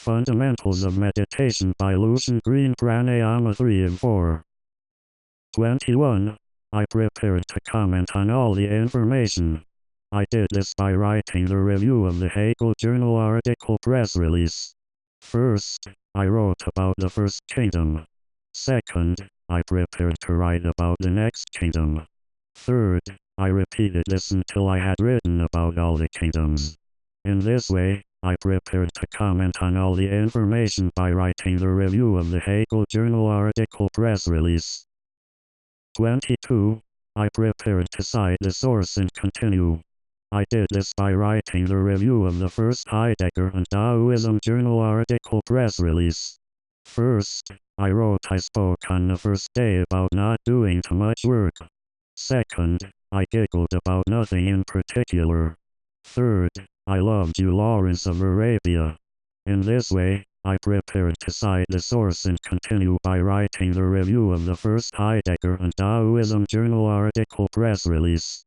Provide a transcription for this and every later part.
Fundamentals of Meditation by Lucian Green Pranayama 3 and 4. 21. I prepared to comment on all the information. I did this by writing the review of the Hegel Journal article press release. First, I wrote about the first kingdom. Second, I prepared to write about the next kingdom. Third, I repeated this until I had written about all the kingdoms. In this way, I prepared to comment on all the information by writing the review of the Hegel Journal article press release. 22. I prepared to cite the source and continue. I did this by writing the review of the first Heidegger and Taoism Journal article press release. First, I wrote I spoke on the first day about not doing too much work. Second, I giggled about nothing in particular. Third, I loved you, Lawrence of Arabia. In this way, I prepared to cite the source and continue by writing the review of the first Heidegger and Taoism Journal article press release.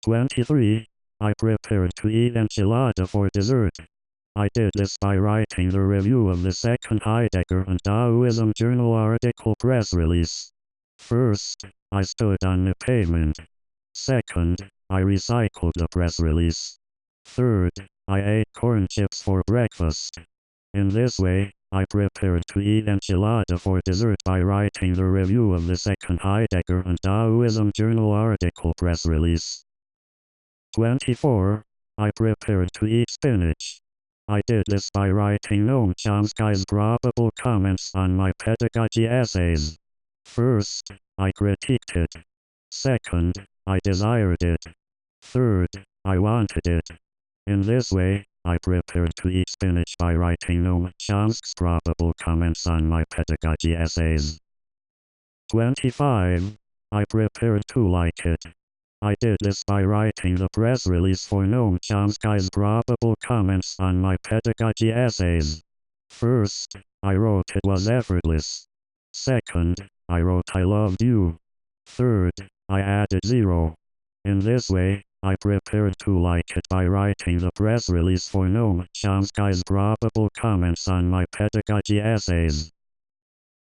23. I prepared to eat enchilada for dessert. I did this by writing the review of the second Heidegger and Taoism Journal article press release. First, I stood on the pavement. Second, I recycled the press release. Third, I ate corn chips for breakfast. In this way, I prepared to eat enchilada for dessert by writing the review of the second Heidegger and Taoism Journal article press release. 24. I prepared to eat spinach. I did this by writing Noam Chomsky's probable comments on my pedagogy essays. First, I critiqued it. Second, I desired it. Third, I wanted it. In this way, I prepared to eat spinach by writing Noam Chomsky's probable comments on my pedagogy essays. 25. I prepared to like it. I did this by writing the press release for Noam Chomsky's probable comments on my pedagogy essays. First, I wrote it was effortless. Second, I wrote I loved you. Third, I added 0. In this way, I prepared to like it by writing the press release for Noam Chomsky's probable comments on my pedagogy essays.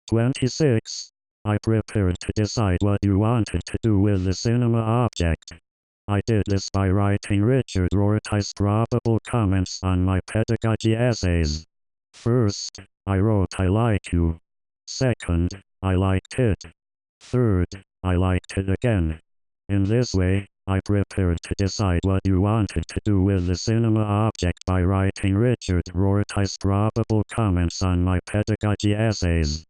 26. I prepared to decide what you wanted to do with the cinema object. I did this by writing Richard Rorty's probable comments on my pedagogy essays. First, I wrote I like you. Second, I liked it. Third, I liked it again. In this way, I prepared to decide what you wanted to do with the cinema object by writing Richard Rorty's probable comments on my pedagogy essays.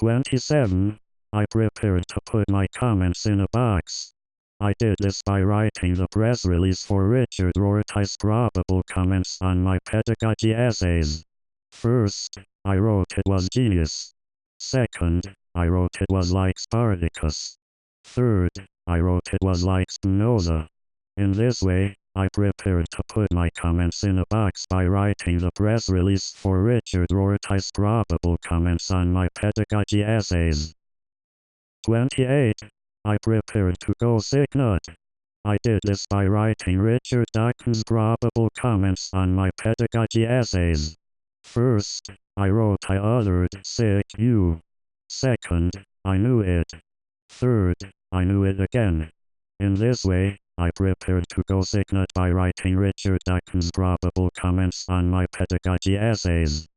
27. I prepared to put my comments in a box. I did this by writing the press release for Richard Rorty's probable comments on my pedagogy essays. First, I wrote it was genius. Second, I wrote it was like Spartacus. Third, I wrote it was like Spinoza. In this way, I prepared to put my comments in a box by writing the press release for Richard Rorty's probable comments on my pedagogy essays. 28. I prepared to go sick nut. I did this by writing Richard Dawkins' probable comments on my pedagogy essays. First, I wrote I othered sick you. Second, I knew it. Third, I knew it again. In this way, I prepared to go sick nut by writing Richard Dawkins' probable comments on my pedagogy essays.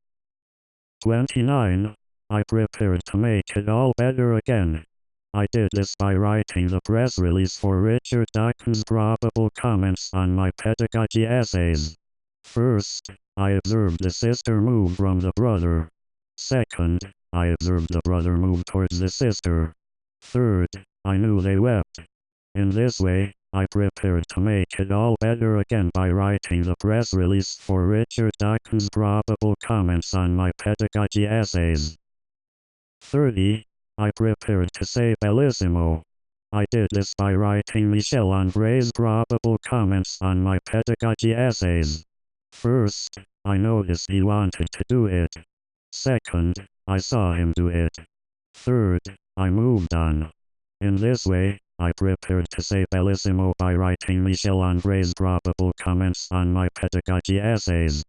29. I prepared to make it all better again. I did this by writing the press release for Richard Dawkins' probable comments on my pedagogy essays. First, I observed the sister move from the brother. Second, I observed the brother move towards the sister. Third, I knew they wept. In this way, I prepared to make it all better again by writing the press release for Richard Dawkins' probable comments on my pedagogy essays. 30. I prepared to say bellissimo. I did this by writing Michel Ondré's probable comments on my pedagogy essays. First, I noticed he wanted to do it. Second, I saw him do it. Third, I moved on. In this way, I prepared to say bellissimo by writing Michel Ondré's probable comments on my pedagogy essays.